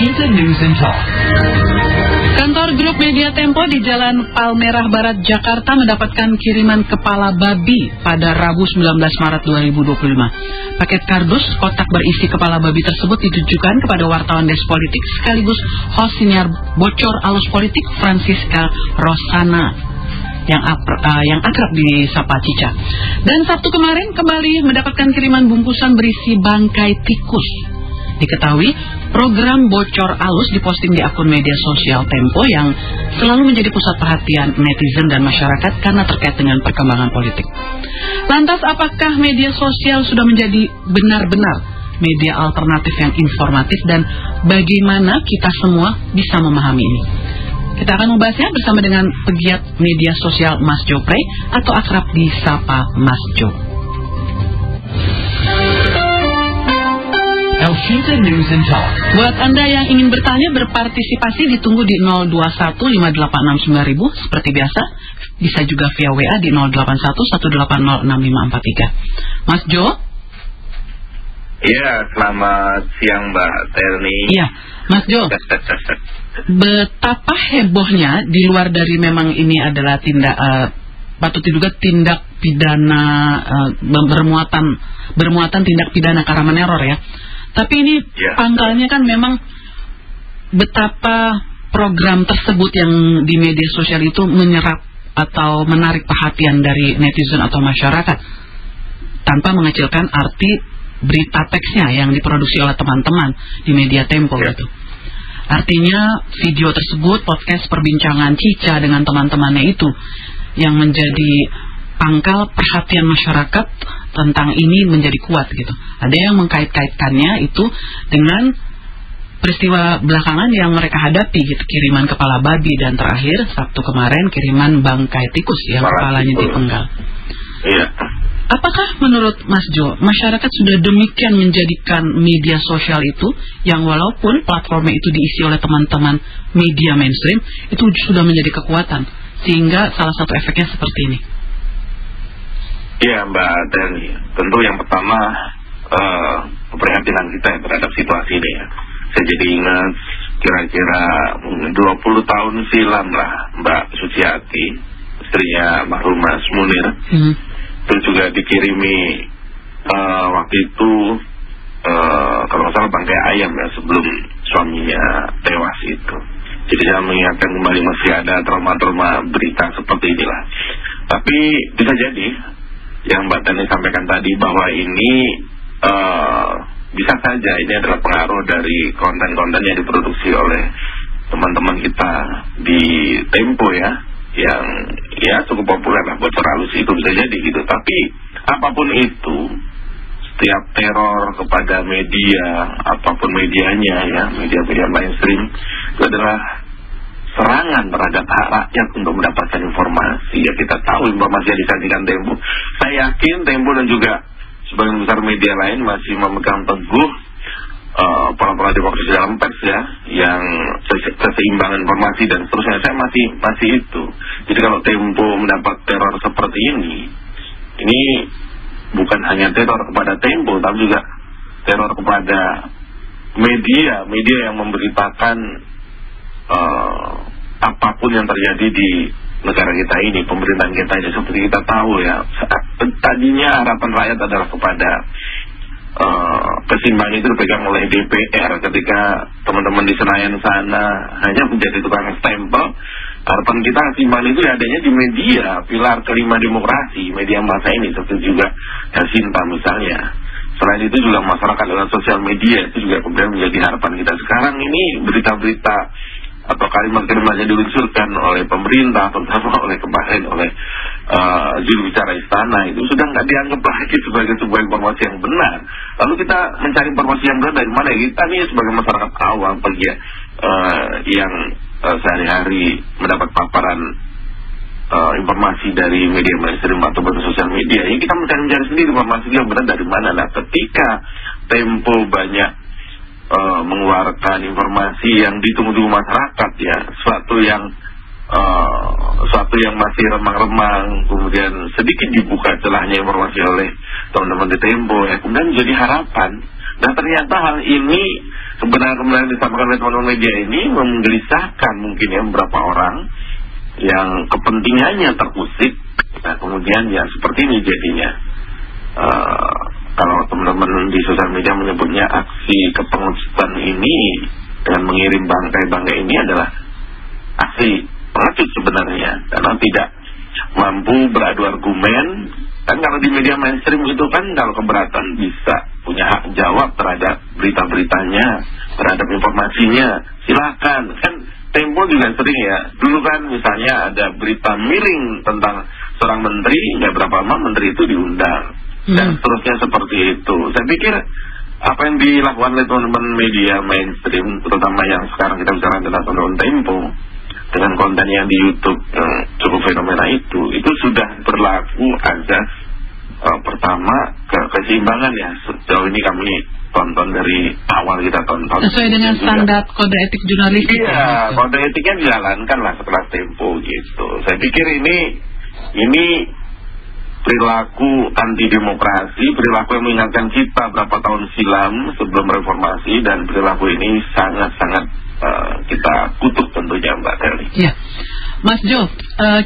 Elvita News and Talk. Kantor Grup Media Tempo di Jalan Palmerah Barat, Jakarta mendapatkan kiriman kepala babi pada Rabu 19 Maret 2025. Paket kardus kotak berisi kepala babi tersebut ditujukan kepada wartawan Desk Politik sekaligus host siniar bocor alus politik Francisca Rosana yang akrab disapa Cica. Dan Sabtu kemarin kembali mendapatkan kiriman bungkusan berisi bangkai tikus. Diketahui, program bocor alus diposting di akun media sosial Tempo yang selalu menjadi pusat perhatian netizen dan masyarakat karena terkait dengan perkembangan politik. Lantas, apakah media sosial sudah menjadi benar-benar media alternatif yang informatif dan bagaimana kita semua bisa memahami ini? Kita akan membahasnya bersama dengan pegiat media sosial Mas Jo Prey atau akrab disapa Mas Jo. Elvita News and Talk. Buat Anda yang ingin bertanya, berpartisipasi ditunggu di 0215869.000 seperti biasa. Bisa juga via WA di 0811806543. Mas Jo? Iya, selamat siang Mbak Telni. Iya, Mas Jo. Betapa hebohnya di luar dari memang ini adalah patut diduga tindak pidana bermuatan tindak pidana karena meneror ya. Tapi ini pangkalnya kan memang betapa program tersebut yang di media sosial itu menyerap atau menarik perhatian dari netizen atau masyarakat tanpa mengecilkan arti berita teksnya yang diproduksi oleh teman-teman di media Tempo gitu. Artinya video tersebut, podcast perbincangan Cica dengan teman-temannya itu yang menjadi pangkal perhatian masyarakat tentang ini menjadi kuat gitu. Ada yang mengkait-kaitkannya itu dengan peristiwa belakangan yang mereka hadapi gitu, kiriman kepala babi dan terakhir Sabtu kemarin kiriman bangkai tikus yang kepalanya dipenggal. Iya. Apakah menurut Mas Jo, masyarakat sudah demikian menjadikan media sosial itu yang walaupun platformnya itu diisi oleh teman-teman media mainstream itu sudah menjadi kekuatan sehingga salah satu efeknya seperti ini? Iya Mbak Telni, tentu yang pertama keprihatinan kita terhadap situasi ini ya. Saya jadi ingat kira-kira 20 tahun silam lah Mbak Suciati, istrinya marhum Mas Munir, itu juga dikirimi waktu itu kalau nggak salah bangkai ayam ya sebelum suaminya tewas itu. Jadi saya mengingatkan kembali masih ada trauma-trauma berita seperti inilah. Tapi bisa jadi yang Mbak Tani sampaikan tadi bahwa ini bisa saja ini adalah pengaruh dari konten-konten yang diproduksi oleh teman-teman kita di Tempo ya, yang ya cukup populer lah, bocor halus itu bisa jadi gitu. Tapi apapun itu, setiap teror kepada media, apapun medianya ya, media-media mainstream itu adalah serangan terhadap hak rakyat untuk mendapatkan informasi. Ya kita tahu informasi yang disajikan Tempo. Saya yakin Tempo dan juga sebagian besar media lain masih memegang teguh pola-pola demokrasi dalam pers ya, yang keseimbangan informasi dan seterusnya. Saya masih itu. Jadi kalau Tempo mendapat teror seperti ini bukan hanya teror kepada Tempo, tapi juga teror kepada media yang memberitakan apapun yang terjadi di negara kita ini, pemerintahan kita ini. Seperti kita tahu ya, tadinya harapan rakyat adalah kepada keseimbangan itu dipegang oleh DPR. Ketika teman-teman di Senayan sana hanya menjadi tukang stempel, harapan kita keseimbangan itu adanya di media, pilar kelima demokrasi, media massa ini, seperti juga Jasinta misalnya. Selain itu juga masyarakat lewat sosial media itu juga kemudian menjadi harapan kita. Sekarang ini berita-berita atau kalimat-kalimat yang diluncurkan oleh pemerintah, terutama oleh kemarin oleh juru bicara istana, itu sudah nggak dianggap lagi sebagai sebuah informasi yang benar. Lalu kita mencari informasi yang benar dari mana? Kita nih sebagai masyarakat awam, yang sehari-hari mendapat paparan informasi dari media mainstream atau sosial media, ya kita mencari sendiri informasi yang benar dari mana. Nah, ketika Tempo banyak mengeluarkan informasi yang ditunggu-tunggu masyarakat ya, suatu yang masih remang-remang, kemudian sedikit dibuka celahnya informasi oleh teman-teman di Tempo ya, kemudian menjadi harapan. Dan ternyata hal ini kebenaran-kebenaran yang disampaikan oleh teman-teman media ini menggelisahkan mungkin ya beberapa orang yang kepentingannya terusik. Nah kemudian ya seperti ini jadinya. Kalau teman-teman di sosial media menyebutnya aksi kepengusutan ini dengan mengirim bangkai-bangkai ini adalah aksi pengecut sebenarnya, karena tidak mampu beradu argumen. Kan kalau di media mainstream itu kan kalau keberatan bisa punya hak jawab terhadap berita-beritanya, terhadap informasinya, silakan. Kan Tempo juga sering ya, dulu kan misalnya ada berita miring tentang seorang menteri, nggak berapa lama menteri itu diundang dan seterusnya seperti itu. Saya pikir apa yang dilakukan oleh teman-teman media mainstream, terutama yang sekarang kita bicara adalah teman-teman Tempo, dengan konten yang di YouTube cukup fenomena itu sudah berlaku azas pertama keseimbangan ya. Sejauh ini kami tonton dari awal kita tonton sesuai dengan standar kode etik jurnalistik. Iya, kode etiknya dijalankan lah sekelas Tempo gitu. Saya pikir ini perilaku anti demokrasi, perilaku yang mengingatkan kita berapa tahun silam sebelum reformasi, dan perilaku ini sangat-sangat kita kutuk tentunya Mbak Terli. Ya, Mas Jo,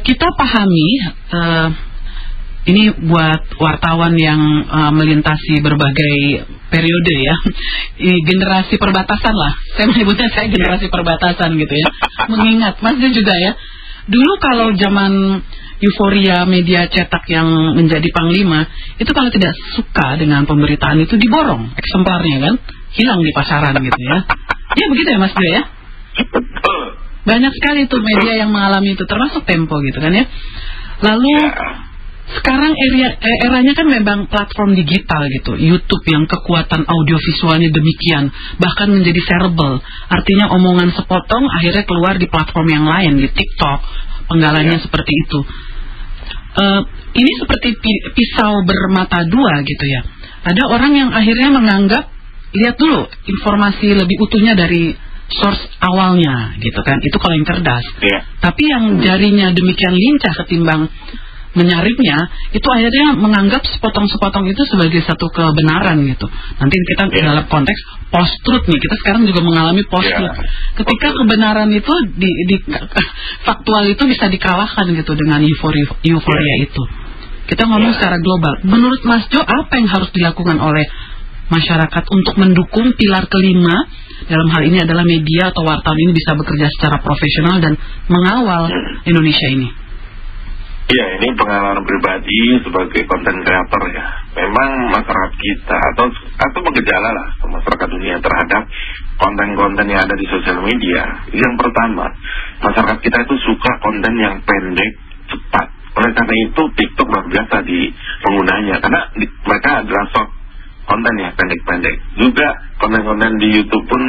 kita pahami ini buat wartawan yang melintasi berbagai periode ya, ini generasi perbatasan lah. Saya menyebutnya generasi perbatasan gitu ya. Mengingat Mas Jo juga ya, dulu kalau zaman euforia media cetak yang menjadi panglima, itu kalau tidak suka dengan pemberitaan itu diborong eksemplarnya kan, hilang di pasaran gitu ya. Ya begitu ya Mas Jo ya. Betul. Banyak sekali tuh media yang mengalami itu, termasuk Tempo gitu kan ya. Lalu sekarang eranya kan memang platform digital gitu, YouTube yang kekuatan audiovisualnya demikian, bahkan menjadi shareable. Artinya omongan sepotong akhirnya keluar di platform yang lain, di TikTok, penggalannya seperti itu. Ini seperti pisau bermata dua gitu ya. Ada orang yang akhirnya menganggap, lihat dulu informasi lebih utuhnya dari source awalnya gitu kan, itu kalau yang cerdas. Tapi yang jarinya demikian lincah ketimbang menyaringnya, itu akhirnya menganggap sepotong-sepotong itu sebagai satu kebenaran gitu. Nanti kita dalam konteks post-truth nih, kita sekarang juga mengalami post-truth. Ketika kebenaran itu faktual itu bisa dikalahkan gitu dengan euforia itu. Kita ngomong secara global. Menurut Mas Jo, apa yang harus dilakukan oleh masyarakat untuk mendukung pilar kelima, dalam hal ini adalah media atau wartawan ini bisa bekerja secara profesional dan mengawal Indonesia ini? Ya, ini pengalaman pribadi sebagai konten kreator ya. Memang masyarakat kita atau bergejala lah masyarakat dunia terhadap konten-konten yang ada di sosial media. Yang pertama, masyarakat kita itu suka konten yang pendek, cepat. Oleh karena itu TikTok luar biasa di penggunanya, karena mereka adalah short konten ya, pendek-pendek. Juga konten-konten di YouTube pun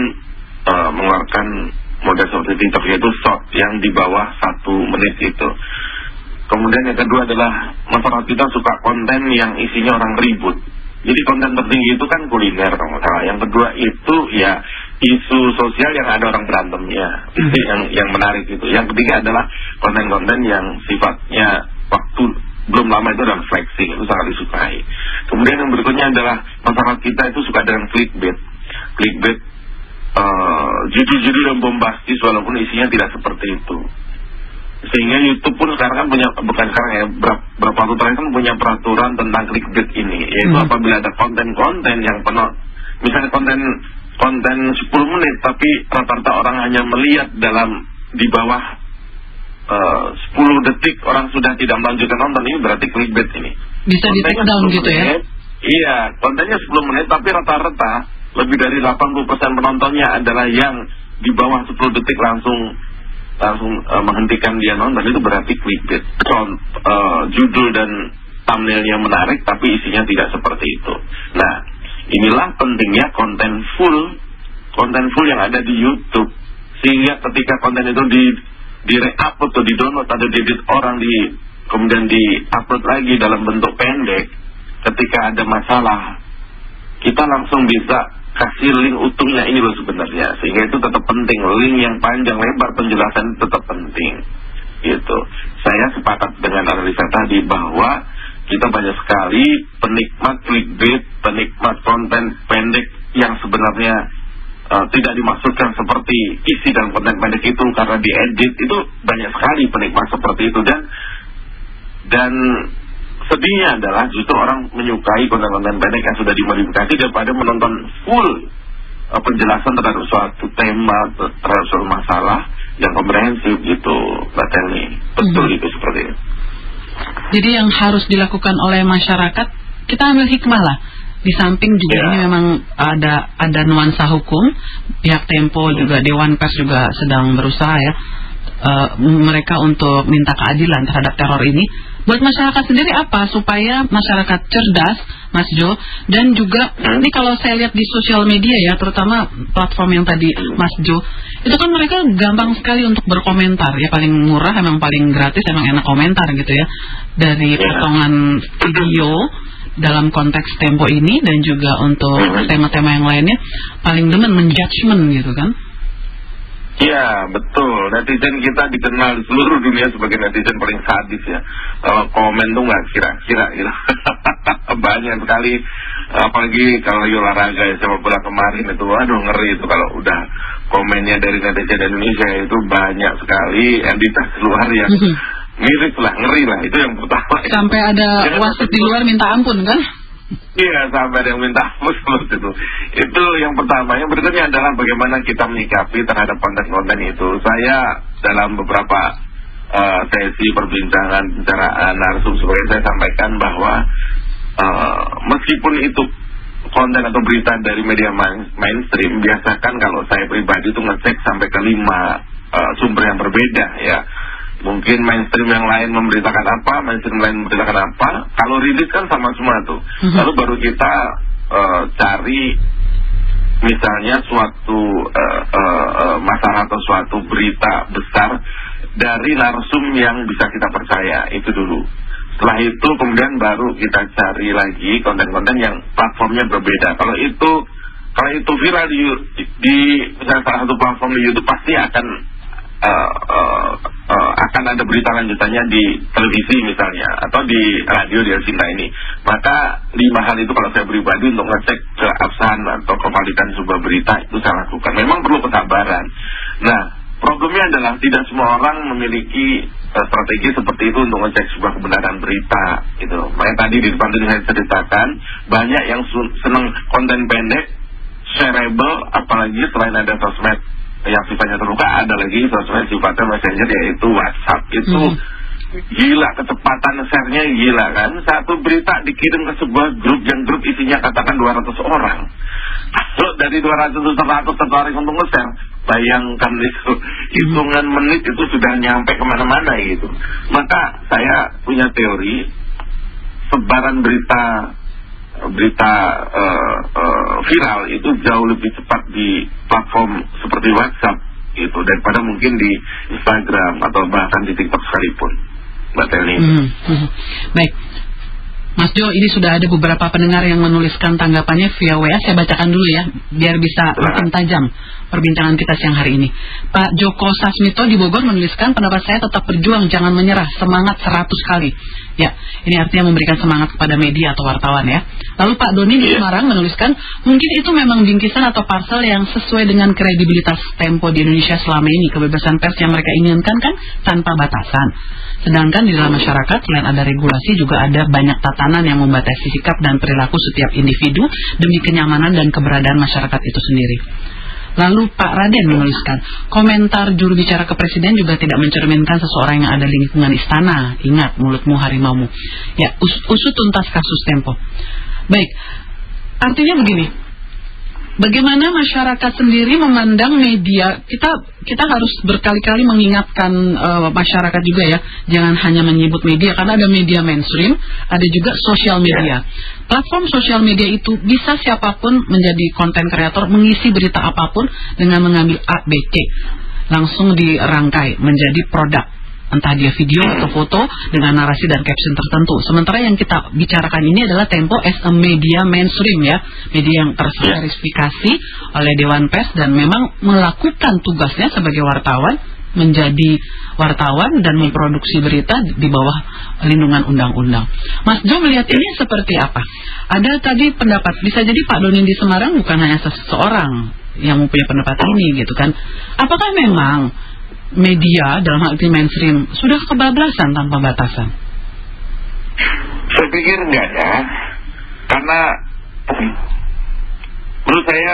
mengeluarkan model seperti TikTok, yaitu short yang di bawah 1 menit itu. Kemudian yang kedua adalah masyarakat kita suka konten yang isinya orang ribut. Jadi konten tertinggi itu kan kuliner kalau nggak salah. Yang kedua itu ya isu sosial yang ada orang berantemnya, itu yang menarik itu. Yang ketiga adalah konten-konten yang sifatnya waktu belum lama itu adalah flexing, itu sangat disukai. Kemudian yang berikutnya adalah masyarakat kita itu suka dengan clickbait. Judul-judul yang bombastis walaupun isinya tidak seperti itu. Sehingga YouTube pun sekarang kan punya, bukan sekarang ya, berapa waktu terakhir kan punya peraturan tentang clickbait ini, yaitu apabila ada konten-konten yang penuh, misalnya konten 10 menit tapi rata-rata orang hanya melihat di bawah 10 detik orang sudah tidak melanjutkan nonton, ini berarti clickbait ini. Bisa di take down gitu ya? Iya, kontennya 10 menit tapi rata-rata lebih dari 80% penontonnya adalah yang di bawah 10 detik langsung menghentikan dia nonton, itu berarti clickbait. Judul dan thumbnailnya menarik tapi isinya tidak seperti itu. Nah, inilah pentingnya konten full yang ada di YouTube, sehingga ketika konten itu di-re-upload atau di-download atau di-edit orang, kemudian di-upload lagi dalam bentuk pendek, ketika ada masalah kita langsung bisa kasih link utuhnya ini loh sebenarnya, sehingga itu tetap penting. Link yang panjang lebar penjelasan tetap penting gitu. Saya sepakat dengan analisa tadi bahwa kita banyak sekali penikmat clickbait, penikmat konten pendek yang sebenarnya tidak dimaksudkan seperti isi dalam konten pendek itu karena diedit, itu banyak sekali penikmat seperti itu. Dan sedihnya adalah justru orang menyukai konten-konten pendek yang sudah dimodifikasi daripada menonton full penjelasan terhadap suatu tema, terhadap suatu masalah yang komprehensif gitu, Mbak Telni. Betul itu seperti itu. Jadi yang harus dilakukan oleh masyarakat, kita ambil hikmah lah. Di samping juga ini memang ada nuansa hukum, pihak Tempo juga Dewan Pers juga sedang berusaha ya, mereka untuk minta keadilan terhadap teror ini. Buat masyarakat sendiri apa supaya masyarakat cerdas, Mas Jo, dan juga ini kalau saya lihat di sosial media ya, terutama platform yang tadi Mas Jo, itu kan mereka gampang sekali untuk berkomentar ya, paling murah, emang paling gratis, emang enak komentar gitu ya, dari potongan video dalam konteks Tempo ini dan juga untuk tema-tema yang lainnya paling demen menjudgment gitu kan. Iya, betul. Netizen kita dikenal di seluruh dunia sebagai netizen paling sadis ya. Komen tuh nggak kira-kira gitu. Banyak sekali, apalagi kalau olahraga ya, sepak bola kemarin itu, aduh ngeri itu kalau udah komennya dari netizen Indonesia itu banyak sekali, entitas luar yang mirip lah, ngeri lah, itu yang pertama. Sampai ada wasit di luar minta ampun kan? Iya, sampai ada yang minta ampun itu. Itu yang pertama. Yang berikutnya adalah bagaimana kita menyikapi terhadap konten-konten itu. Saya dalam beberapa sesi perbincangan, pembicaraan narsum sebagai saya sampaikan bahwa meskipun itu konten atau berita dari media mainstream, biasakan kalau saya pribadi itu ngecek sampai ke 5 sumber yang berbeda ya. Mungkin mainstream yang lain memberitakan apa, mainstream lain memberitakan apa. Kalau rilis kan sama semua tuh. Lalu baru kita cari misalnya suatu masalah atau suatu berita besar dari narsum yang bisa kita percaya, itu dulu. Setelah itu kemudian baru kita cari lagi konten-konten yang platformnya berbeda. Kalau itu viral di misalnya salah satu platform di YouTube, pasti akan ada berita lanjutannya di televisi misalnya atau di radio di Elsinta ini. Maka 5 hal itu kalau saya pribadi untuk ngecek keabsahan atau kevalidan sebuah berita itu saya lakukan. Memang perlu kesabaran. Nah, problemnya adalah tidak semua orang memiliki strategi seperti itu untuk ngecek sebuah kebenaran berita gitu. Makanya tadi di depan tadi saya ceritakan banyak yang senang konten pendek, shareable, apalagi selain ada sosmed yang sifatnya terbuka, ada lagi sosmed sifatnya messenger yaitu WhatsApp. Itu gila, kecepatan share-nya gila kan. Satu berita dikirim ke sebuah grup yang grup isinya katakan 200 orang. Kalau dari 200 ke 100 tertarik untuk nge-share, bayangkan itu hitungan menit itu sudah nyampe kemana-mana gitu. Maka saya punya teori, sebaran berita viral itu jauh lebih cepat di platform seperti WhatsApp itu daripada mungkin di Instagram atau bahkan di TikTok sekalipun, Mbak Telni. Baik, Mas Jo, ini sudah ada beberapa pendengar yang menuliskan tanggapannya via WA. Saya bacakan dulu ya, biar bisa makin tajam perbincangan kita siang hari ini. Pak Joko Sasmito di Bogor menuliskan, pendapat saya tetap berjuang, jangan menyerah, semangat 100 kali. Ya, ini artinya memberikan semangat kepada media atau wartawan ya. Lalu Pak Doni di Semarang menuliskan, mungkin itu memang bingkisan atau parcel yang sesuai dengan kredibilitas Tempo di Indonesia selama ini. Kebebasan pers yang mereka inginkan kan tanpa batasan. Sedangkan di dalam masyarakat selain ada regulasi juga ada banyak tatanan yang membatasi sikap dan perilaku setiap individu demi kenyamanan dan keberadaan masyarakat itu sendiri. Lalu Pak Raden menuliskan, komentar juru bicara ke Presiden juga tidak mencerminkan seseorang yang ada di lingkungan istana. Ingat, mulutmu harimaumu. Ya, usut tuntas kasus Tempo. Baik, artinya begini, bagaimana masyarakat sendiri memandang media? Kita harus berkali-kali mengingatkan masyarakat juga ya, jangan hanya menyebut media, karena ada media mainstream, ada juga sosial media. Platform sosial media itu bisa siapapun menjadi konten kreator, mengisi berita apapun dengan mengambil A, B, C, langsung dirangkai menjadi produk, entah dia video atau foto dengan narasi dan caption tertentu. Sementara yang kita bicarakan ini adalah Tempo as a media mainstream ya, media yang terverifikasi oleh Dewan Pers dan memang melakukan tugasnya sebagai wartawan, menjadi wartawan dan memproduksi berita di bawah lindungan undang-undang. Mas Jo melihat ini seperti apa? Ada tadi pendapat, bisa jadi Pak Doni di Semarang bukan hanya seseorang yang mempunyai pendapat ini gitu kan. Apakah memang media dalam hal ini mainstream sudah kebablasan tanpa batasan? Saya pikir enggak ya, karena menurut saya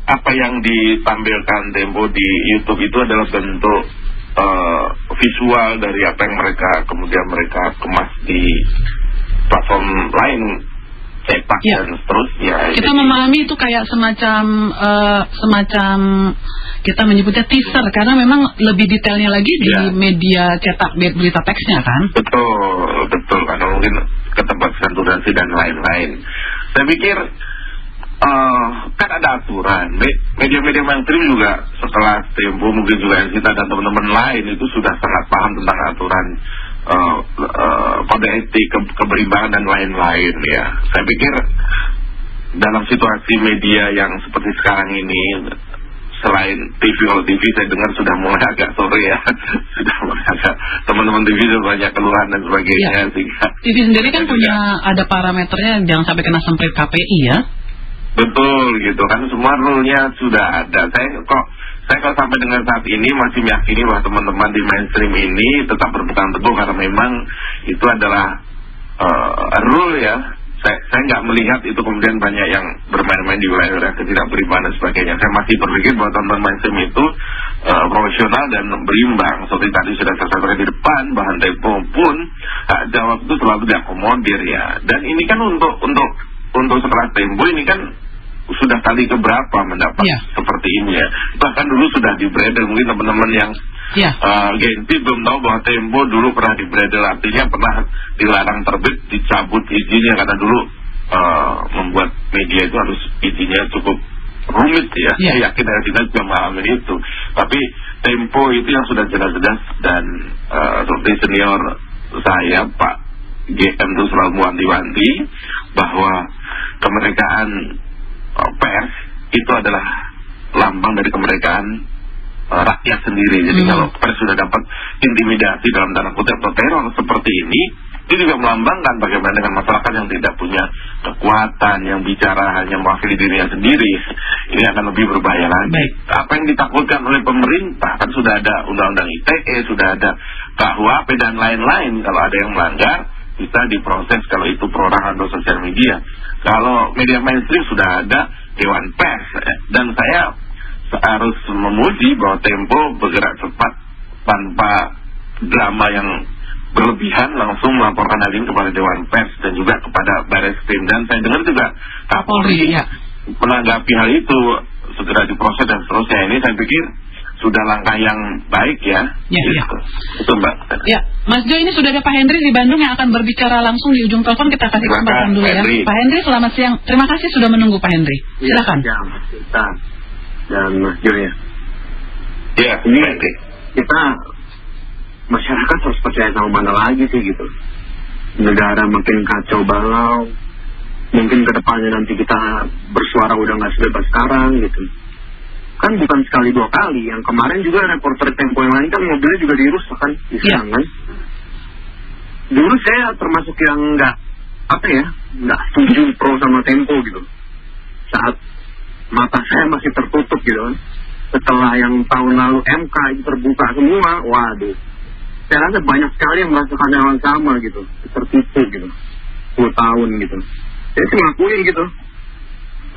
apa yang ditampilkan Tempo di YouTube itu adalah bentuk visual dari apa yang kemudian mereka kemas di platform lain, cetak dan seterusnya. Kita memahami itu kayak semacam kita menyebutnya teaser, karena memang lebih detailnya lagi di media cetak berita teksnya kan. Betul, karena mungkin keterbatasan durasi dan lain-lain. Saya pikir kan ada aturan. Media-media mainstream juga setelah Tempo, mungkin juga kita dan teman-teman lain itu sudah sangat paham tentang aturan kode etik, keberimbangan dan lain-lain ya. Saya pikir dalam situasi media yang seperti sekarang ini, selain TV, kalau TV saya dengar sudah mulai agak sore ya, sudah mulai agak, teman-teman TV sudah banyak keluhan dan sebagainya. Sehingga TV sendiri kan punya ada parameternya, jangan sampai kena semprit KPI ya. Betul gitu kan, semua rule-nya sudah ada. Saya kalau sampai dengan saat ini masih meyakini bahwa teman-teman di mainstream ini tetap berpegang teguh, karena memang itu adalah rule ya. Saya nggak melihat itu kemudian banyak yang bermain-main di wilayah ketidakberimbangan dan sebagainya. Saya masih berpikir bahwa teman-teman mainstream itu profesional dan berimbang. Seperti tadi sudah saya sampaikan di depan, bahan Tempo pun hak jawab itu selalu diakomodir ya. Dan ini kan untuk sekelas Tempo ini kan sudah kali keberapa mendapat seperti ini ya. Bahkan dulu sudah di-bredel, mungkin teman-teman yang Gen Z belum tahu bahwa Tempo dulu pernah di-bredel, artinya pernah dilarang terbit, dicabut izinnya, karena dulu membuat media itu harus izinnya cukup rumit ya. Saya yakin kita juga mengalami itu. Tapi Tempo itu yang sudah jelas-jelas, dan seperti senior saya Pak GM itu selalu wanti-wanti bahwa kemerdekaan pers itu adalah lambang dari kemerdekaan rakyat sendiri. Jadi kalau pers sudah dapat intimidasi dalam tanda kutip atau teror seperti ini, itu juga melambangkan bagaimana dengan masyarakat yang tidak punya kekuatan, yang bicara hanya mewakili dirinya sendiri, ini akan lebih berbahaya lagi. Apa yang ditakutkan oleh pemerintah, kan sudah ada undang-undang ITE, sudah ada KUHP dan lain-lain. Kalau ada yang melanggar bisa diproses kalau itu perorangan atau sosial media. Kalau media mainstream sudah ada Dewan Pers, dan saya harus memuji bahwa Tempo bergerak cepat tanpa drama yang berlebihan, langsung melaporkan hal ini kepada Dewan Pers dan juga kepada Barreskrim, dan saya dengar juga Kapolri menanggapi hal itu, segera diproses dan seterusnya. Ini saya pikir sudah langkah yang baik ya. Itu Mbak. Ya, Mas Jo, ini sudah ada Pak Henry di Bandung yang akan berbicara langsung di ujung telepon. Kita kasih kesempatan dulu ya. Pak Henry, selamat siang. Terima kasih sudah menunggu Pak Henry. Silakan. Ya, kita dan Mas Jo ya. Ya, ini kita masyarakat harus percaya sama mana lagi sih gitu. Negara makin kacau balau. Mungkin kedepannya nanti kita bersuara udah nggak sebebas sekarang gitu. Kan bukan sekali dua kali. Yang kemarin juga reporter Tempo yang lain kan mobilnya juga dirusak kan, diserang kan. Dulu saya termasuk yang nggak setuju pro sama Tempo gitu. Saat mata saya masih tertutup gitu kan. Setelah yang tahun lalu MK itu terbuka semua, waduh. Saya rasa banyak sekali yang merasakan hal yang sama gitu, tertipu gitu. 10 tahun gitu. Saya sih ngakuin gitu.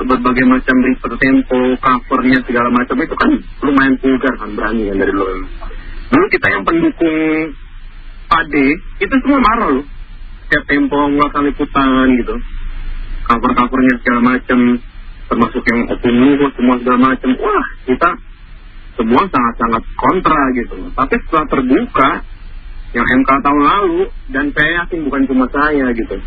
Berbagai macam berita Tempo, covernya segala macam itu kan lumayan vulgar kan, berani kan dari dulu. Dulu kita yang pendukung Pade itu semua marah loh. Setiap Tempo ngeluarkan liputan gitu, cover-covernya segala macam, termasuk yang opini semua segala macam. Wah, kita semua sangat-sangat kontra gitu. Tapi setelah terbuka yang MK tahun lalu, dan saya yakin bukan cuma saya gitu,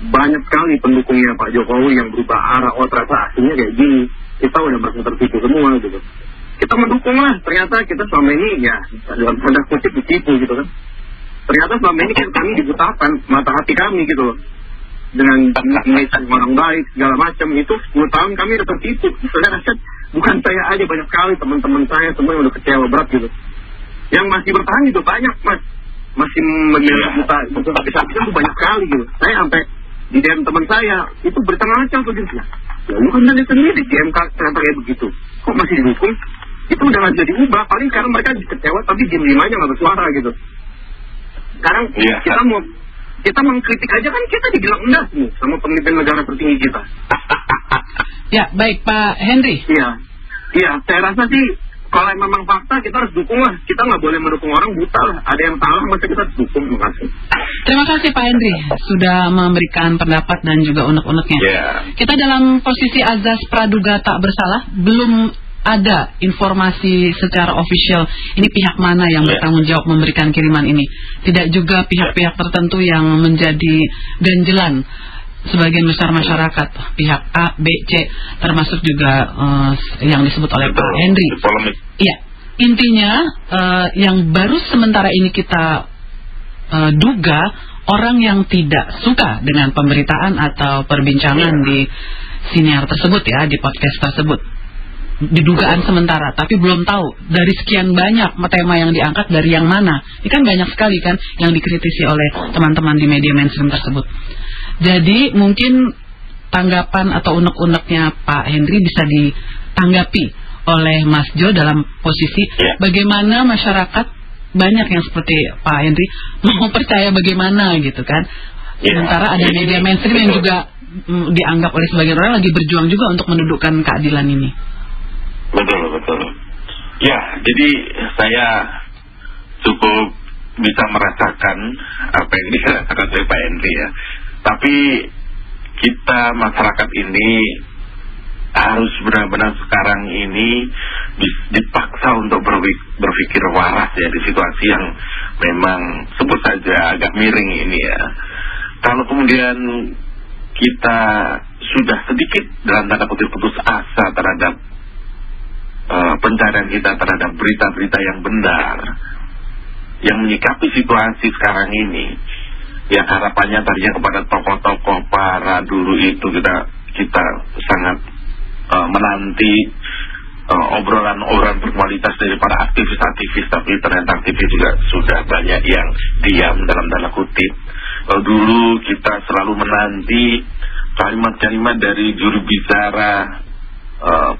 banyak sekali pendukungnya Pak Jokowi yang berubah arah. Oh, ternyata aslinya kayak gini. Kita udah merasa tertipu semua gitu. Kita mendukung lah. Ternyata kita selama ini ya dalam tanda kutip ditipu gitu kan. Ternyata selama ini kan kami dibutakan mata hati kami gitu loh. Dengan image orang baik segala macam, itu 10 tahun kami udah tertipu. Saya rasa bukan saya aja, banyak sekali teman-teman saya semua yang udah kecewa berat gitu. Yang masih bertahan itu banyak Mas. Masih memilih buta habis-habisan itu banyak sekali gitu. Saya sampai di DM teman saya, itu berita ngaco tuh dia. Ya lu kan dari sendiri di DM kenapa kayak begitu, kok masih didukung? Itu udah nggak bisa diubah, paling sekarang mereka kecewa tapi diem aja nggak bersuara gitu. Sekarang kita mengkritik aja kan kita dibilang enggak nih sama pemimpin negara tertinggi kita. Ya, baik Pak Henry. Iya, saya rasa sih kalau memang fakta kita harus dukung lah. Kita nggak boleh mendukung orang buta lah. Ada yang salah masa kita harus dukung. Terima kasih. Terima kasih Pak Henry sudah memberikan pendapat dan juga unek-uneknya. Kita dalam posisi azas praduga tak bersalah, belum ada informasi secara official ini pihak mana yang bertanggung jawab memberikan kiriman ini. Tidak juga pihak-pihak tertentu yang menjadi ganjelan sebagian besar masyarakat, pihak A, B, C, termasuk juga yang disebut oleh Pak Henry. Iya, intinya yang baru sementara ini kita duga orang yang tidak suka dengan pemberitaan atau perbincangan di siniar tersebut ya, di podcast tersebut. Didugaan sementara, tapi belum tahu dari sekian banyak tema yang diangkat dari yang mana. Ini kan banyak sekali kan yang dikritisi oleh teman-teman di media mainstream tersebut. Jadi mungkin tanggapan atau unek-uneknya Pak Henry bisa ditanggapi oleh Mas Jo dalam posisi bagaimana masyarakat banyak yang seperti Pak Henry mau percaya bagaimana gitu kan. Sementara ada media mainstream yang juga dianggap oleh sebagian orang lagi berjuang juga untuk mendudukkan keadilan ini. Betul. Ya, jadi saya cukup bisa merasakan apa yang dikatakan oleh Pak Henry ya. Tapi kita masyarakat ini harus benar-benar sekarang ini dipaksa untuk berpikir waras ya di situasi yang memang sebut saja agak miring ini ya. Kalau kemudian kita sudah sedikit dalam tanda kutip putus asa terhadap pencarian kita terhadap berita-berita yang benar yang menyikapi situasi sekarang ini, yang harapannya tadinya kepada tokoh-tokoh para dulu itu kita sangat menanti obrolan-obrolan berkualitas dari para aktivis-aktivis, tapi ternyata aktivis juga sudah banyak yang diam dalam tanda kutip. Dulu kita selalu menanti kalimat-kalimat dari juru bicara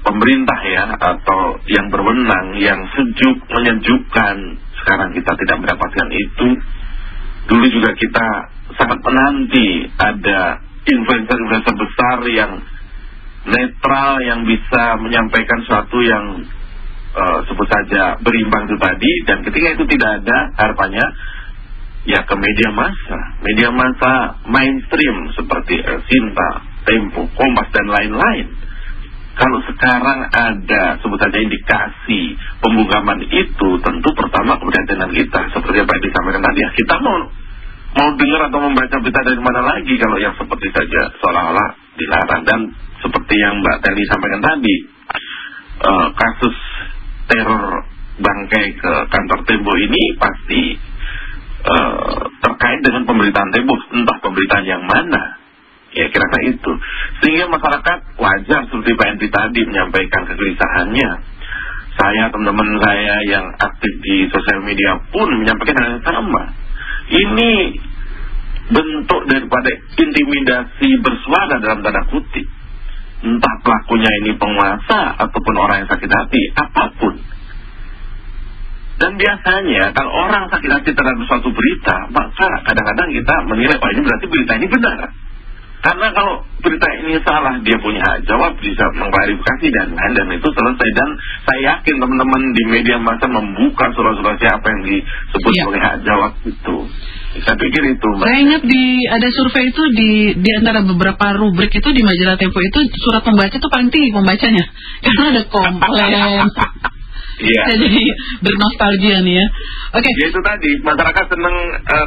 pemerintah ya, atau yang berwenang, yang sejuk, menyejukkan. Sekarang kita tidak mendapatkan itu. Dulu juga kita sangat menanti ada influencer-influencer besar yang netral, yang bisa menyampaikan sesuatu yang sebut saja berimbang itu tadi. Dan ketika itu tidak ada, harapannya ya ke media massa mainstream seperti Sinta, Tempo, Kompas dan lain-lain. Kalau sekarang ada sebut saja indikasi pembungkaman itu, tentu pertama keprihatinan kita seperti apa yang disampaikan tadi ya, kita mau dengar atau membaca berita dari mana lagi kalau yang seperti saja seolah-olah dilarang. Dan seperti yang Mbak Teli sampaikan tadi, kasus teror bangkai ke kantor Tempo ini pasti terkait dengan pemberitaan Tempo, entah pemberitaan yang mana. Ya kira-kira itu. Sehingga masyarakat wajar seperti Pak Henry tadi menyampaikan kegelisahannya. Saya, teman-teman saya yang aktif di sosial media pun menyampaikan hal yang sama. Ini bentuk daripada intimidasi bersuara dalam tanda kutip. Entah pelakunya ini penguasa ataupun orang yang sakit hati, apapun. Dan biasanya kalau orang sakit hati terhadap suatu berita, maka kadang-kadang kita menilai, ini berarti berita ini benar. Karena kalau berita ini salah, dia punya hak jawab, bisa mengklarifikasi dan lain, dan itu selesai. Dan saya yakin teman-teman di media massa membuka surat-surat siapa yang disebut oleh hak jawab itu. Saya pikir itu, Mbak. Saya ingat ada survei itu di antara beberapa rubrik itu di majalah Tempo itu, surat pembaca itu paling tinggi pembacanya. Karena ada komplain. Iya. Jadi bernostalgia nih ya. Oke. Ya itu tadi, masyarakat seneng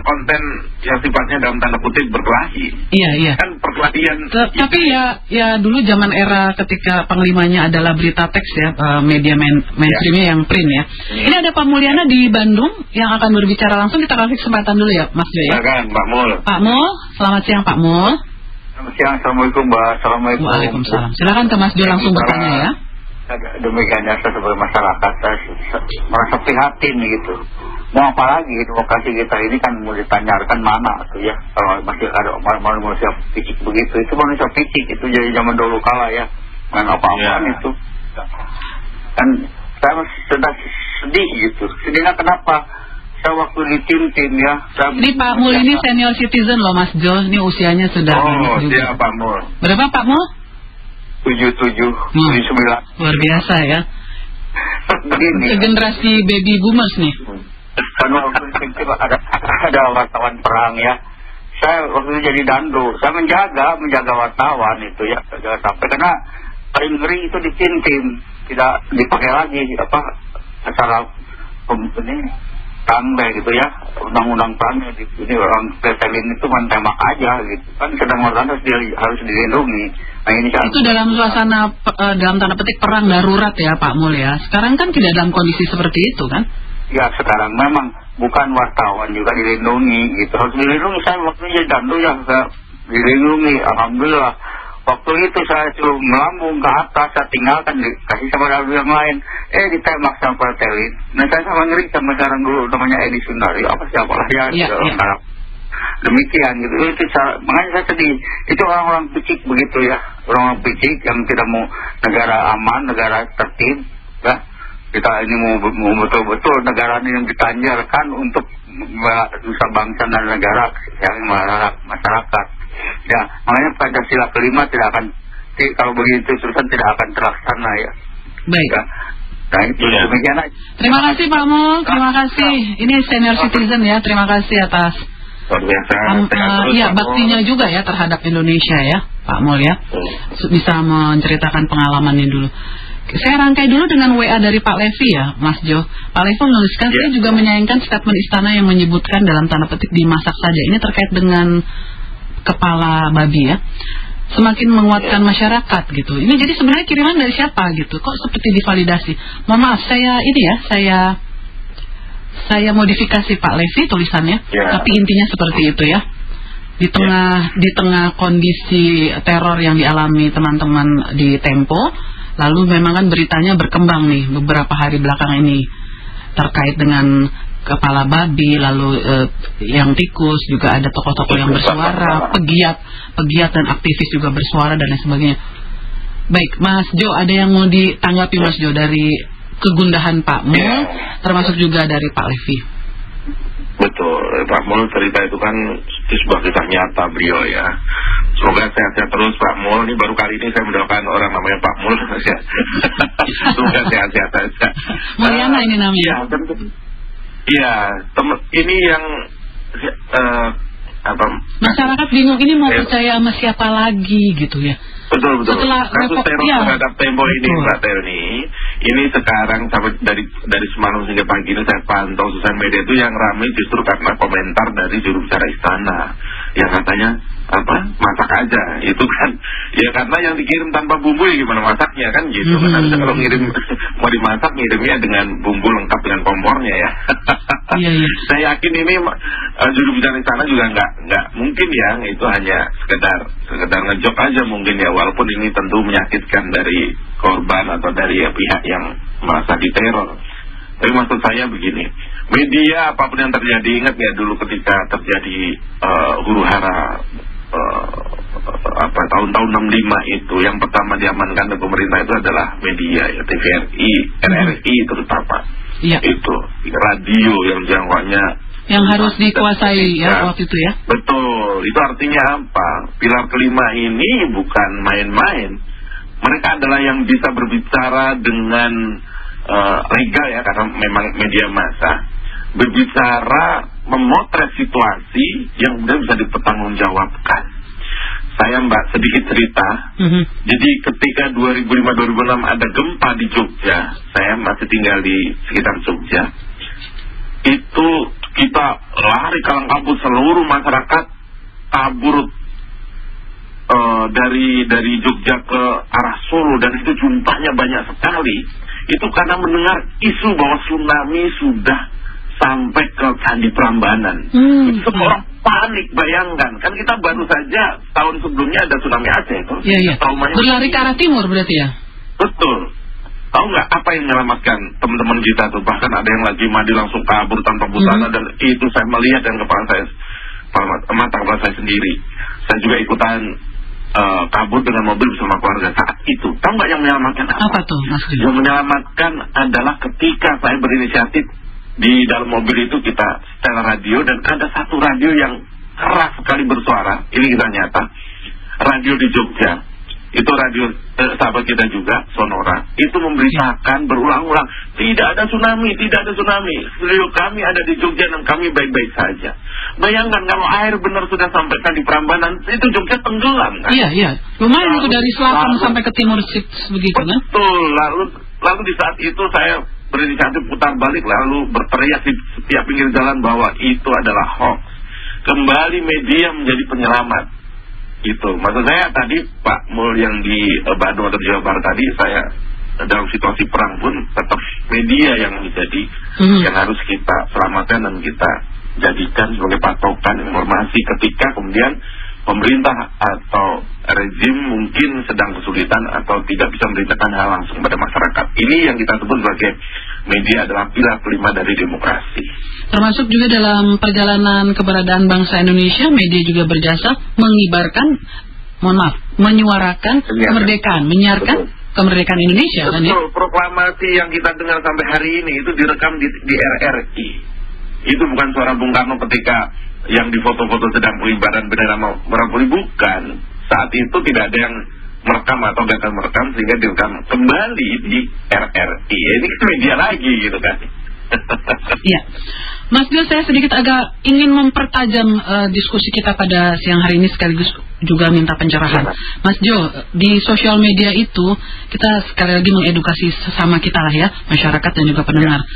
konten yang sifatnya dalam tanda kutip berkelahi. Iya. Kan perkelahian. Tapi ya dulu zaman era ketika panglimanya adalah berita teks ya, media mainstreamnya yang print ya. Ini ada Pak Mulyana di Bandung yang akan berbicara langsung. Kita kasih kesempatan dulu ya, Mas Jo ya. Silakan, Pak Mul. Pak Mul, selamat siang Pak Mul. Selamat siang, assalamualaikum Mbak. Assalamualaikum. Waalaikumsalam. Silakan ke Mas Jo langsung bertanya ya. Demikian saya sebagai masyarakat saya merasa prihatin gitu. Mau apa lagi, demokrasi kita ini kan mau ditanyakan mana tuh ya. Kalau masih ada manusia picik begitu, itu manusia picik, itu jadi zaman dulu kala ya. Main apa-apaan itu. Kan saya sudah sedih gitu. Sedihnya kenapa? Saya waktu di tim ya. Ini Pak Mul ini senior citizen loh Mas Jo. Ini usianya sudah banyak juga. Iya Pak Mul. Berapa Pak Mul? 77, 79. Luar biasa ya. Begini. Generasi baby boomers nih. Kan waktu itu ada wartawan perang ya. Saya waktu itu jadi dandu. Saya menjaga wartawan itu ya. Jangan sampai, karena paling ngeri itu di tim tidak dipakai lagi acara ini tangga gitu ya, undang-undang tangga ini orang pretelin itu tembak aja gitu kan, sedang orang harus dilindungi. Nah ini itu dalam suasana dalam tanda petik perang darurat ya Pak Mul ya. Sekarang kan tidak dalam kondisi seperti itu kan? Ya sekarang memang bukan wartawan juga dilindungi gitu, harus dilindungi. Saya waktu jadi dandu ya dilindungi, alhamdulillah. Waktu itu saya suruh melambung ke atas, saya tinggalkan, dikasih sama dandu yang lain. Ditembak sama pretelin. Nah saya sama ngeri sama sekarang dulu namanya Edi Sundari, siapalah ya. Demikian gitu. Itu makanya saya sedih. Itu orang-orang picik begitu ya, orang-orang picik yang tidak mau negara aman, negara tertib ya. Kita ini mau betul-betul negara ini yang ditanjarkan untuk nusa bangsa dan negara yang masyarakat. Ya, makanya Pancasila kelima tidak akan, kalau begitu terusan tidak akan terlaksana ya. Baik. Ya. Nah itu demikian aja. Terima kasih Pak Mul, terima kasih. Ini senior citizen ya, terima kasih atas baktinya juga ya terhadap Indonesia ya Pak Mul ya. Bisa menceritakan pengalamannya dulu. Saya rangkai dulu dengan WA dari Pak Levi ya Mas Jo. Pak Levi menuliskan, saya juga menyayangkan statement istana yang menyebutkan dalam tanda petik dimasak saja. Ini terkait dengan kepala babi ya, semakin menguatkan masyarakat gitu. Ini jadi sebenarnya kiriman dari siapa gitu? Kok seperti divalidasi? Mohon maaf, saya modifikasi Pak Levi tulisannya, tapi intinya seperti itu ya. Di tengah kondisi teror yang dialami teman-teman di Tempo, lalu memang kan beritanya berkembang nih beberapa hari belakang ini terkait dengan kepala babi, lalu yang tikus, juga ada tokoh-tokoh yang bersuara, pegiat dan aktivis juga bersuara dan lain sebagainya. Baik, Mas Jo, ada yang mau ditanggapi Mas Jo dari kegundahan Pak Mul, termasuk juga dari Pak Levi? Betul, Pak Mul cerita itu kan sebuah kisah nyata beliau ya. Semoga sehat-sehat terus Pak Mul. Ini baru kali ini saya mendoakan orang namanya Pak Mul. Semoga sehat-sehat saja. Mulyana ini namanya. Iya, ini yang masyarakat bingung ini mau percaya sama siapa lagi gitu ya. Betul. Kasus teror terhadap Tempo ini Mbak Telni, ini sekarang sampai dari semalam hingga pagi ini saya pantau sosial media itu yang ramai justru karena komentar dari juru bicara istana yang katanya masak aja itu kan ya, karena yang dikirim tanpa bumbu ya gimana masaknya kan gitu. Kan harusnya kalau ngirim mau dimasak ngirimnya dengan bumbu lengkap dengan kompornya ya. Iya. Saya yakin ini juru bicara istana juga nggak mungkin ya, itu hanya sekedar ngejok aja mungkin ya, walaupun ini tentu menyakitkan dari korban atau dari pihak yang merasa diteror. Tapi maksud saya begini, media apapun yang terjadi, ingat ya dulu ketika terjadi huru-hara tahun-tahun 65 itu, yang pertama diamankan oleh pemerintah itu adalah media ya, TVRI, RRI terutama. Iya. Itu radio yang jangkauannya yang harus dikuasai ya waktu itu ya. Betul, itu artinya apa? Pilar kelima ini bukan main-main. Mereka adalah yang bisa berbicara dengan legal ya, karena memang media massa, berbicara memotret situasi yang kemudian bisa dipertanggungjawabkan. Saya sedikit cerita. Jadi ketika 2005-2006 ada gempa di Jogja, saya masih tinggal di sekitar Jogja. Itu kita lari kalang kabut, seluruh masyarakat kabur dari Jogja ke arah Solo, dan itu jumlahnya banyak sekali. Itu karena mendengar isu bahwa tsunami sudah sampai ke Candi Prambanan. Semua orang panik, bayangkan. Kan kita baru saja tahun sebelumnya ada tsunami Aceh itu. Iya. Berlari ke arah timur berarti ya? Betul. Tahu nggak apa siapa yang menyelamatkan teman-teman kita tuh? Bahkan ada yang lagi mandi langsung kabur tanpa busana, dan itu saya melihat dengan mata kepala saya sendiri. Saya juga ikutan kabur dengan mobil bersama keluarga saat itu. Tahu nggak yang menyelamatkan apa? Apa tuh, Mas? Yang menyelamatkan adalah ketika saya berinisiatif di dalam mobil itu kita setel radio, dan ada satu radio yang keras sekali bersuara. Ini kita nyata. Radio di Jogja. Itu radio sahabat kita juga, Sonora. Itu memberitakan berulang-ulang, tidak ada tsunami, tidak ada tsunami. Studio kami ada di Jogja dan kami baik-baik saja. Bayangkan kalau air benar sudah sampaikan di Prambanan, itu Jogja tenggelam kan? Iya. Lumayan itu dari selatan sampai ke timur begitu kan? Betul. Lalu di saat itu saya berinisiatif putar balik, lalu berteriak di setiap pinggir jalan bahwa itu adalah hoax. Kembali media menjadi penyelamat. Itu maksud saya tadi Pak Mul yang di Bandung atau Jawa Barat tadi, saya dalam situasi perang pun tetap media yang menjadi yang harus kita selamatkan dan kita jadikan sebagai patokan informasi ketika kemudian pemerintah atau rezim mungkin sedang kesulitan atau tidak bisa memberitakan hal langsung pada masyarakat. Ini yang kita sebut sebagai media adalah pilar kelima dari demokrasi. Termasuk juga dalam perjalanan keberadaan bangsa Indonesia, media juga berjasa menyuarakan kemerdekaan, menyiarkan kemerdekaan Indonesia. Betul, kan ya? Proklamasi yang kita dengar sampai hari ini itu direkam di RRI. Itu bukan suara Bung Karno ketika yang di foto-foto sedang pengibaran bendera merah putih, bukan. Saat itu tidak ada yang merekam atau gagal merekam sehingga direkam kembali di RRI. Ini media lagi gitu kan. Iya, Mas Jo, saya sedikit agak ingin mempertajam diskusi kita pada siang hari ini sekaligus juga minta pencerahan. Mas Jo, di sosial media itu kita sekali lagi mengedukasi sesama kita lah ya, masyarakat dan juga pendengar.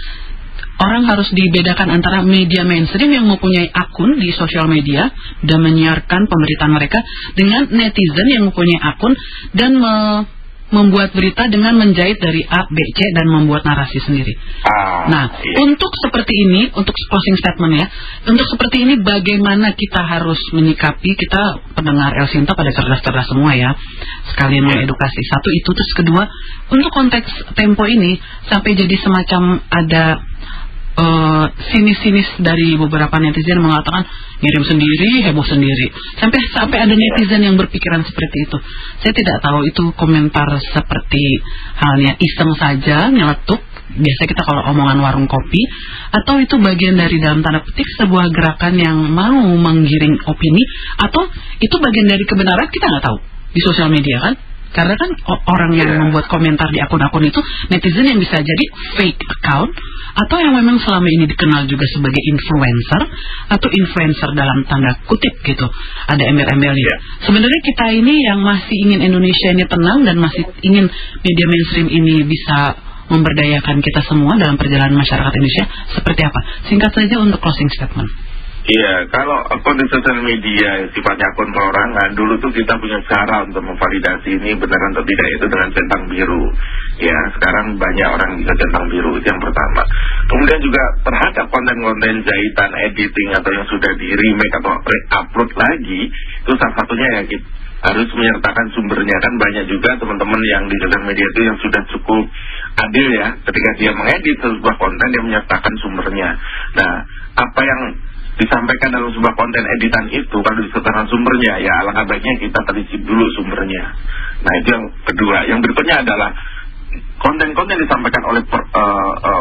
Orang harus dibedakan antara media mainstream yang mempunyai akun di sosial media dan menyiarkan pemberitaan mereka dengan netizen yang mempunyai akun dan membuat berita dengan menjahit dari A, B, C dan membuat narasi sendiri. Untuk seperti ini, untuk closing statement ya, untuk seperti ini bagaimana kita harus menyikapi, kita pendengar El Sinta pada cerdas-cerdas semua ya, sekalian mengedukasi. Satu itu, terus kedua, untuk konteks Tempo ini sampai jadi semacam ada sinis-sinis dari beberapa netizen mengatakan ngirim sendiri, heboh sendiri. Sampai ada netizen yang berpikiran seperti itu. Saya tidak tahu itu komentar seperti halnya iseng saja, nyeletuk, biasa kita kalau omongan warung kopi, atau itu bagian dari dalam tanda petik sebuah gerakan yang mau menggiring opini, atau itu bagian dari kebenaran, kita nggak tahu di sosial media kan. Karena kan orang yang membuat komentar di akun-akun itu netizen yang bisa jadi fake account, atau yang memang selama ini dikenal juga sebagai influencer, atau influencer dalam tanda kutip gitu, ada embel-embelnya. Sebenarnya kita ini yang masih ingin Indonesia ini tenang dan masih ingin media mainstream ini bisa memberdayakan kita semua dalam perjalanan masyarakat Indonesia, seperti apa? Singkat saja untuk closing statement. Iya, kalau akun di sosial media sifatnya akun perorangan, dulu tuh kita punya cara untuk memvalidasi ini benar atau tidak, itu dengan centang biru. Ya, sekarang banyak orang bisa centang biru, itu yang pertama. Kemudian juga terhadap konten-konten jahitan, editing atau yang sudah di remake atau re-upload lagi, itu salah satunya ya kita harus menyertakan sumbernya. Kan banyak juga teman-teman yang di sosial media itu yang sudah cukup adil ya, ketika dia mengedit sebuah konten dia menyertakan sumbernya. Nah, apa yang disampaikan dalam sebuah konten editan itu kalau disertakan sumbernya, ya alangkah baiknya kita telisik dulu sumbernya. Nah, itu yang kedua. Yang berikutnya adalah konten-konten disampaikan oleh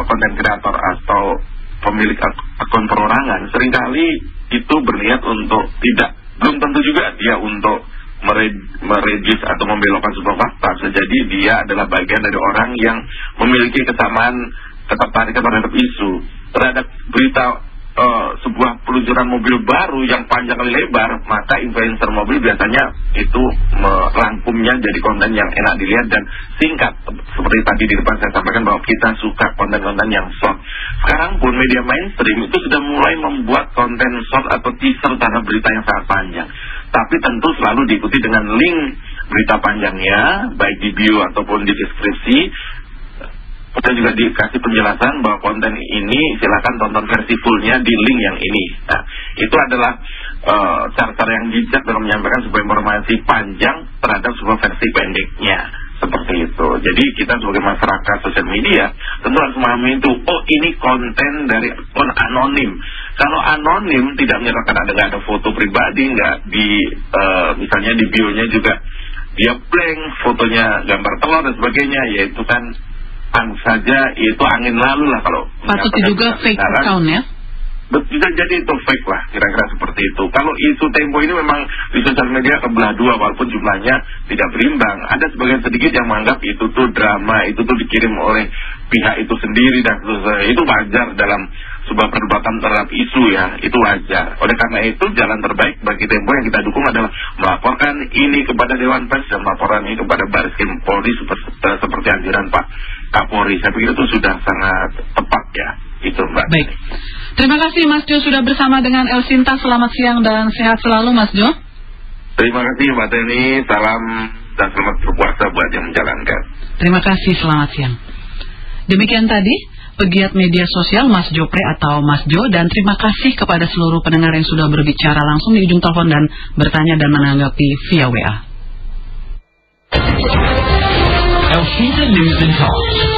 konten kreator atau pemilik akun perorangan seringkali itu berniat untuk belum tentu juga dia untuk meredis atau membelokkan sebuah fakta. Jadi dia adalah bagian dari orang yang memiliki ketertarikan terhadap isu, terhadap berita sebuah peluncuran mobil baru yang panjang kali lebar, maka influencer mobil biasanya itu merangkumnya jadi konten yang enak dilihat dan singkat. Seperti tadi di depan saya sampaikan bahwa kita suka konten-konten yang short. Sekarang pun media mainstream itu sudah mulai membuat konten short atau teaser tanpa berita yang sangat panjang. Tapi tentu selalu diikuti dengan link berita panjangnya, baik di bio ataupun di deskripsi. Kita juga dikasih penjelasan bahwa konten ini silakan tonton versi fullnya di link yang ini. Nah, itu adalah cara-cara yang bijak dalam menyampaikan sebuah informasi panjang terhadap sebuah versi pendeknya. seperti itu. Jadi kita sebagai masyarakat sosial media tentu harus memahami itu. Oh, ini konten dari akun anonim. Kalau anonim tidak menyerahkan ada foto pribadi, nggak di misalnya di bio-nya juga dia blank, fotonya gambar telur dan sebagainya, yaitu kan saja itu angin lalu lah kalau. Patut diduga fake account ya? Bisa jadi itu fake lah, kira-kira seperti itu. Kalau isu Tempo ini memang di sosial media kebelah dua, walaupun jumlahnya tidak berimbang. Ada sebagian sedikit yang menganggap itu tuh drama, itu tuh dikirim oleh pihak itu sendiri, dan itu wajar dalam sebuah perdebatan terhadap isu ya, itu wajar. Oleh karena itu jalan terbaik bagi Tempo yang kita dukung adalah melaporkan ini kepada Dewan Pers dan melaporan ini kepada Barreskrim Polri seperti anjuran Pak Kapolri. Saya pikir itu sudah sangat tepat ya. Itu Mbak. Baik. Terima kasih Mas Jo sudah bersama dengan Elsinta. Selamat siang dan sehat selalu Mas Jo. Terima kasih Mbak Teni. Salam dan selamat berpuasa buat yang menjalankan. Terima kasih, selamat siang. Demikian tadi pegiat media sosial Mas Jopre atau Mas Jo, dan terima kasih kepada seluruh pendengar yang sudah berbicara langsung di ujung telepon dan bertanya dan menanggapi via WA. Elsinta News and Talk.